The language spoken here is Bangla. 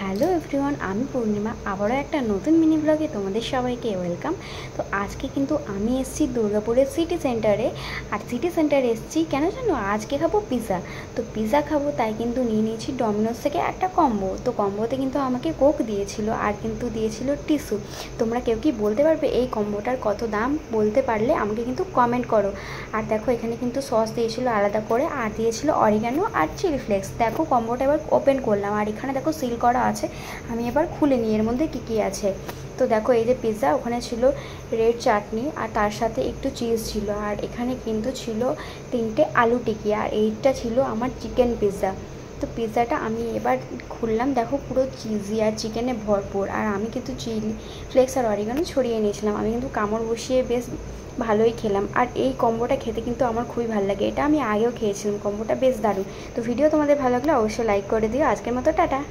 হ্যালো এভরিওয়ান, আমি পূর্ণিমা। আবারও একটা নতুন মিনি ব্লগে তোমাদের সবাইকে ওয়েলকাম। তো আজকে কিন্তু আমি এসেছি দুর্গাপুরের সিটি সেন্টারে। আর সিটি সেন্টারে এসেছি কেন জানো? আজকে খাবো পিৎজা। তো পিৎজা খাবো তাই কিন্তু নিয়ে নিয়েছি ডমিনোস থেকে একটা কম্বো। তো কম্বোতে কিন্তু আমাকে কোক দিয়েছিল আর কিন্তু দিয়েছিল টিস্যু। তোমরা কেউ কি বলতে পারবে এই কম্বোটার কত দাম? বলতে পারলে আমাকে কিন্তু কমেন্ট করো। আর দেখো এখানে কিন্তু সস দিয়েছিল আলাদা করে, আর দিয়েছিল অরিগানো আর চিলি ফ্লেক্স। দেখো কম্বোটা এবার ওপেন করলাম, আর এখানে দেখো সিল করা আছে। আমি এবার খুলে নিই এর মধ্যে কী কী আছে। তো দেখো এই যে পিৎজা, ওখানে ছিল রেড চাটনি আর তার সাথে একটু চিজ ছিল, আর এখানে কিন্তু ছিল 3টে আলু টিকি, আর এইটা ছিল আমার চিকেন পিৎজা। তো পিৎজাটা আমি এবার খুললাম, দেখো পুরো চিজি আর চিকেনে ভরপুর। আর আমি কিন্তু চিলি ফ্লেক্স আর অরিগানো ছড়িয়ে নিয়েছিলাম। আমি কিন্তু কামড় বসিয়ে বেশ ভালোই খেলাম। আর এই কম্বোটা খেতে কিন্তু আমার খুবই ভালো লাগে, এটা আমি আগেও খেয়েছিলাম, কম্বোটা বেশ দারুণ। তো ভিডিও তোমাদের ভালো লাগলে অবশ্যই লাইক করে দিও। আজকের মতো টাটা।